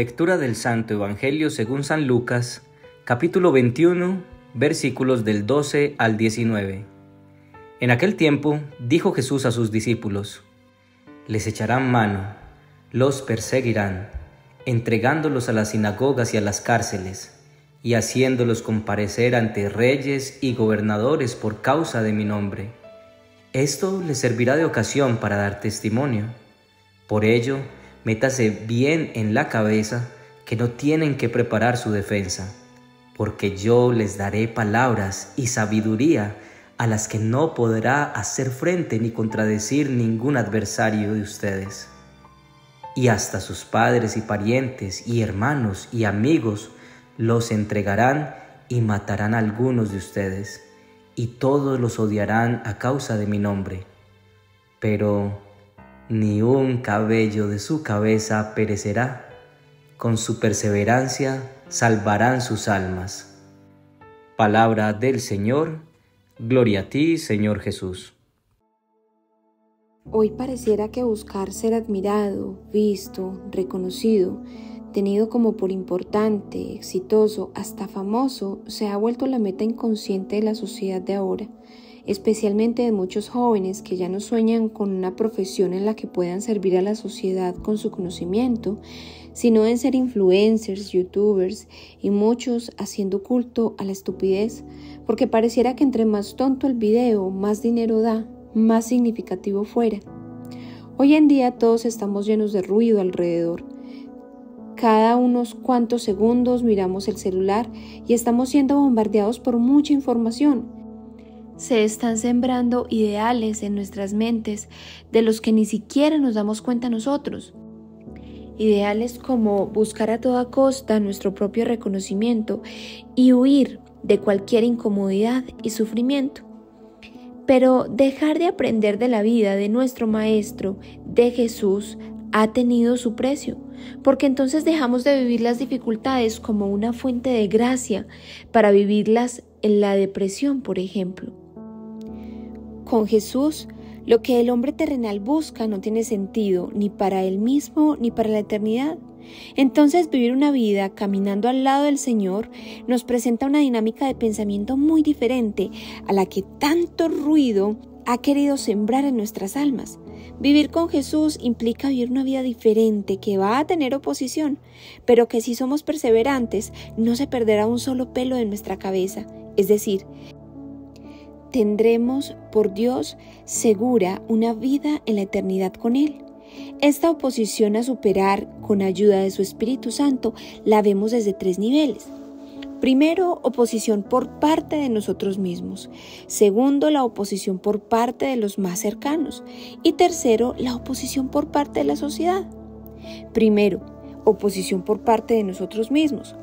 Lectura del Santo Evangelio según San Lucas, capítulo 21, versículos del 12 al 19. En aquel tiempo dijo Jesús a sus discípulos: les echarán mano, los perseguirán, entregándolos a las sinagogas y a las cárceles, y haciéndolos comparecer ante reyes y gobernadores por causa de mi nombre. Esto les servirá de ocasión para dar testimonio. Por ello, métase bien en la cabeza que no tienen que preparar su defensa, porque yo les daré palabras y sabiduría a las que no podrá hacer frente ni contradecir ningún adversario de ustedes. Y hasta sus padres y parientes y hermanos y amigos los entregarán y matarán a algunos de ustedes, y todos los odiarán a causa de mi nombre. Pero ni un cabello de su cabeza perecerá. Con su perseverancia salvarán sus almas. Palabra del Señor. Gloria a ti, Señor Jesús. Hoy pareciera que buscar ser admirado, visto, reconocido, tenido como por importante, exitoso, hasta famoso, se ha vuelto la meta inconsciente de la sociedad de ahora, especialmente de muchos jóvenes que ya no sueñan con una profesión en la que puedan servir a la sociedad con su conocimiento, sino en ser influencers, youtubers y muchos haciendo culto a la estupidez, porque pareciera que entre más tonto el video, más dinero da, más significativo fuera. Hoy en día todos estamos llenos de ruido alrededor. Cada unos cuantos segundos miramos el celular y estamos siendo bombardeados por mucha información. Se están sembrando ideales en nuestras mentes de los que ni siquiera nos damos cuenta nosotros. Ideales como buscar a toda costa nuestro propio reconocimiento y huir de cualquier incomodidad y sufrimiento. Pero dejar de aprender de la vida de nuestro Maestro, de Jesús, ha tenido su precio, porque entonces dejamos de vivir las dificultades como una fuente de gracia para vivirlas en la depresión, por ejemplo. Con Jesús, lo que el hombre terrenal busca no tiene sentido ni para él mismo ni para la eternidad. Entonces vivir una vida caminando al lado del Señor nos presenta una dinámica de pensamiento muy diferente a la que tanto ruido ha querido sembrar en nuestras almas. Vivir con Jesús implica vivir una vida diferente que va a tener oposición, pero que si somos perseverantes no se perderá un solo pelo de nuestra cabeza, es decir, tendremos por Dios segura una vida en la eternidad con Él. Esta oposición a superar con ayuda de su Espíritu Santo la vemos desde 3 niveles. Primero, oposición por parte de nosotros mismos. Segundo, la oposición por parte de los más cercanos. Y tercero, la oposición por parte de la sociedad. Primero, oposición por parte de nosotros mismos.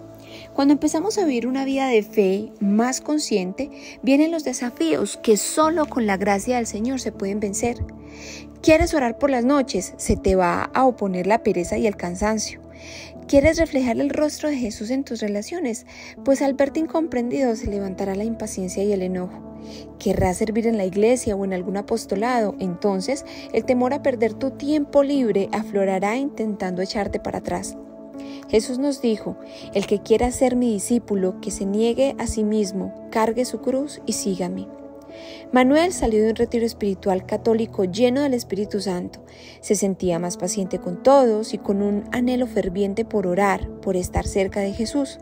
Cuando empezamos a vivir una vida de fe más consciente, vienen los desafíos que solo con la gracia del Señor se pueden vencer. ¿Quieres orar por las noches? Se te va a oponer la pereza y el cansancio. ¿Quieres reflejar el rostro de Jesús en tus relaciones? Pues al verte incomprendido se levantará la impaciencia y el enojo. ¿Querrás servir en la iglesia o en algún apostolado? Entonces el temor a perder tu tiempo libre aflorará intentando echarte para atrás. Jesús nos dijo: el que quiera ser mi discípulo, que se niegue a sí mismo, cargue su cruz y sígame. Manuel salió de un retiro espiritual católico lleno del Espíritu Santo. Se sentía más paciente con todos y con un anhelo ferviente por orar, por estar cerca de Jesús.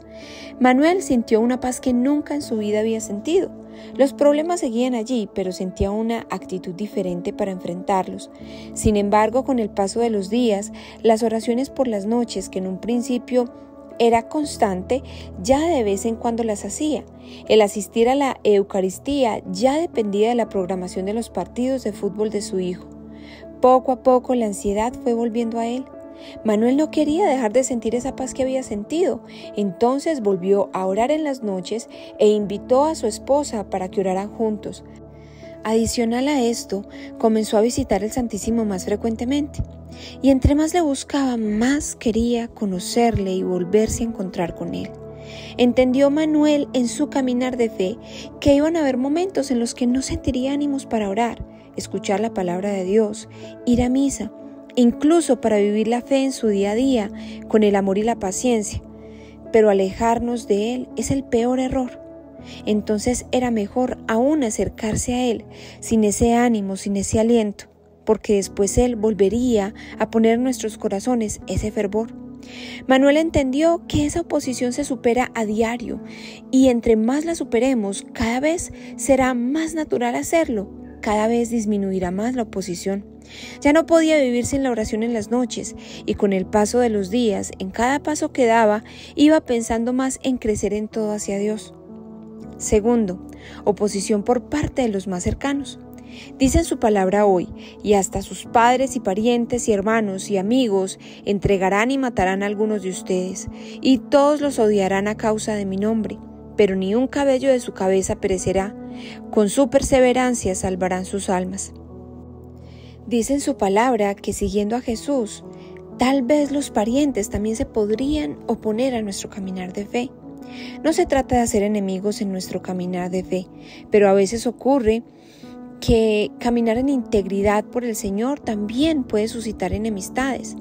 Manuel sintió una paz que nunca en su vida había sentido. Los problemas seguían allí, pero sentía una actitud diferente para enfrentarlos. Sin embargo, con el paso de los días, las oraciones por las noches, que en un principio era constante, ya de vez en cuando las hacía. El asistir a la Eucaristía ya dependía de la programación de los partidos de fútbol de su hijo. Poco a poco la ansiedad fue volviendo a él. Manuel no quería dejar de sentir esa paz que había sentido. Entonces volvió a orar en las noches e invitó a su esposa para que oraran juntos. Adicional a esto, comenzó a visitar el Santísimo más frecuentemente. Y entre más le buscaba, más quería conocerle y volverse a encontrar con él. Entendió Manuel en su caminar de fe que iban a haber momentos en los que no sentiría ánimos para orar, escuchar la palabra de Dios, ir a misa incluso para vivir la fe en su día a día, con el amor y la paciencia. Pero alejarnos de Él es el peor error. Entonces era mejor aún acercarse a Él, sin ese ánimo, sin ese aliento, porque después Él volvería a poner en nuestros corazones ese fervor. Manuel entendió que esa oposición se supera a diario, y entre más la superemos, cada vez será más natural hacerlo, cada vez disminuirá más la oposición. Ya no podía vivir sin la oración en las noches, y con el paso de los días, en cada paso que daba, iba pensando más en crecer en todo hacia Dios. Segundo, oposición por parte de los más cercanos. Dice en su palabra hoy, y hasta sus padres y parientes y hermanos y amigos entregarán y matarán a algunos de ustedes, y todos los odiarán a causa de mi nombre, pero ni un cabello de su cabeza perecerá, con su perseverancia salvarán sus almas. Dice en su palabra que siguiendo a Jesús, tal vez los parientes también se podrían oponer a nuestro caminar de fe. No se trata de hacer enemigos en nuestro caminar de fe, pero a veces ocurre que caminar en integridad por el Señor también puede suscitar enemistades.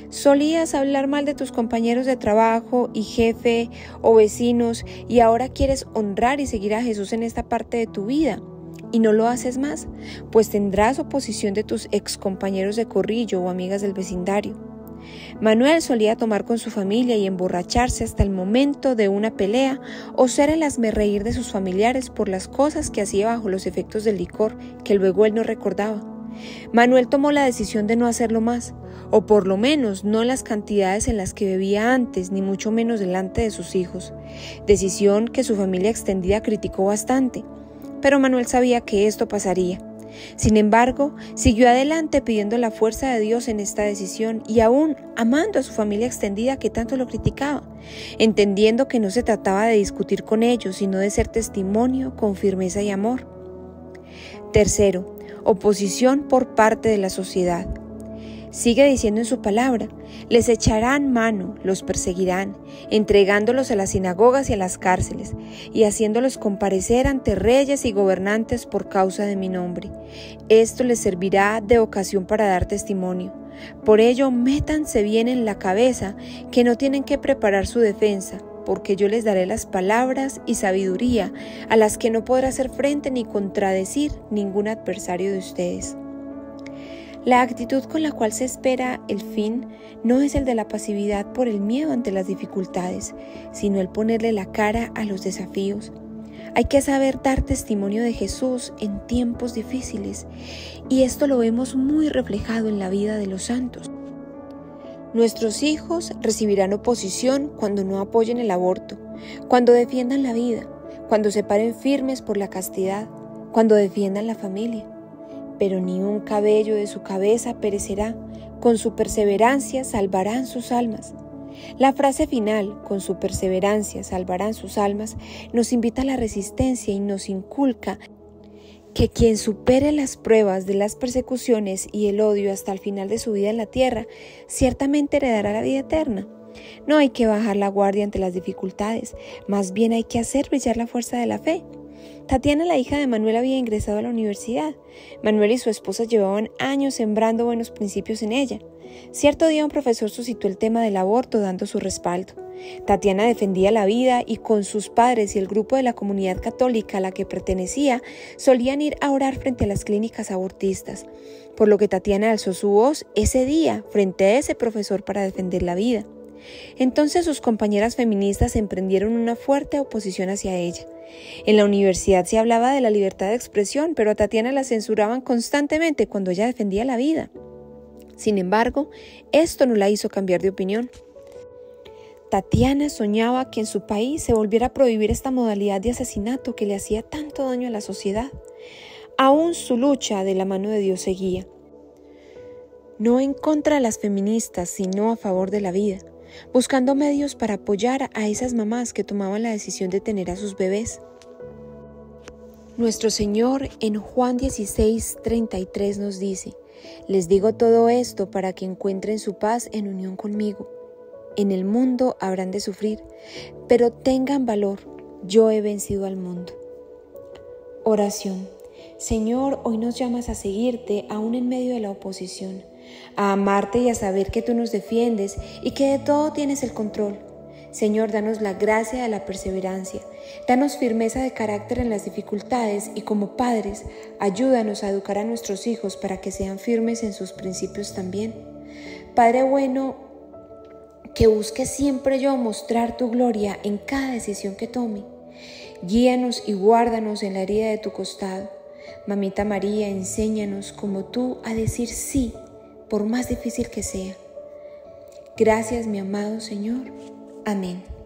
Solías hablar mal de tus compañeros de trabajo y jefe o vecinos, y ahora quieres honrar y seguir a Jesús en esta parte de tu vida, y no lo haces más, pues tendrás oposición de tus ex compañeros de corrillo o amigas del vecindario. Manuel solía tomar con su familia y emborracharse hasta el momento de una pelea, o ser el hazmerreír de sus familiares por las cosas que hacía bajo los efectos del licor que luego él no recordaba. Manuel tomó la decisión de no hacerlo más, o por lo menos no en las cantidades en las que bebía antes, ni mucho menos delante de sus hijos, decisión que su familia extendida criticó bastante, pero Manuel sabía que esto pasaría. Sin embargo, siguió adelante pidiendo la fuerza de Dios en esta decisión y aún amando a su familia extendida que tanto lo criticaba, entendiendo que no se trataba de discutir con ellos, sino de ser testimonio con firmeza y amor. Tercero, oposición por parte de la sociedad. Sigue diciendo en su palabra, les echarán mano, los perseguirán, entregándolos a las sinagogas y a las cárceles, y haciéndolos comparecer ante reyes y gobernantes por causa de mi nombre. Esto les servirá de ocasión para dar testimonio. Por ello, métanse bien en la cabeza que no tienen que preparar su defensa, porque yo les daré las palabras y sabiduría a las que no podrá hacer frente ni contradecir ningún adversario de ustedes. La actitud con la cual se espera el fin no es el de la pasividad por el miedo ante las dificultades, sino el ponerle la cara a los desafíos. Hay que saber dar testimonio de Jesús en tiempos difíciles, y esto lo vemos muy reflejado en la vida de los santos. Nuestros hijos recibirán oposición cuando no apoyen el aborto, cuando defiendan la vida, cuando se paren firmes por la castidad, cuando defiendan la familia. Pero ni un cabello de su cabeza perecerá, con su perseverancia salvarán sus almas. La frase final, con su perseverancia salvarán sus almas, nos invita a la resistencia y nos inculca que quien supere las pruebas de las persecuciones y el odio hasta el final de su vida en la tierra, ciertamente heredará la vida eterna. No hay que bajar la guardia ante las dificultades, más bien hay que hacer brillar la fuerza de la fe. Tatiana, la hija de Manuel, había ingresado a la universidad. Manuel y su esposa llevaban años sembrando buenos principios en ella. Cierto día un profesor suscitó el tema del aborto dando su respaldo. Tatiana defendía la vida y con sus padres y el grupo de la comunidad católica a la que pertenecía solían ir a orar frente a las clínicas abortistas, por lo que Tatiana alzó su voz ese día frente a ese profesor para defender la vida. Entonces sus compañeras feministas emprendieron una fuerte oposición hacia ella. En la universidad se hablaba de la libertad de expresión, pero a Tatiana la censuraban constantemente cuando ella defendía la vida. Sin embargo, esto no la hizo cambiar de opinión. Tatiana soñaba que en su país se volviera a prohibir esta modalidad de asesinato que le hacía tanto daño a la sociedad. Aún su lucha de la mano de Dios seguía. No en contra de las feministas, sino a favor de la vida, buscando medios para apoyar a esas mamás que tomaban la decisión de tener a sus bebés. Nuestro Señor en Juan 16:33 nos dice: les digo todo esto para que encuentren su paz en unión conmigo. En el mundo habrán de sufrir, pero tengan valor, yo he vencido al mundo. Oración. Señor, hoy nos llamas a seguirte aún en medio de la oposición. a amarte y a saber que tú nos defiendes y que de todo tienes el control. Señor, danos la gracia de la perseverancia, danos firmeza de carácter en las dificultades y como padres, ayúdanos a educar a nuestros hijos para que sean firmes en sus principios también. Padre bueno, que busque siempre yo mostrar tu gloria en cada decisión que tome. Guíanos y guárdanos en la herida de tu costado. Mamita María, enséñanos como tú a decir sí, por más difícil que sea. Gracias, mi amado Señor. Amén.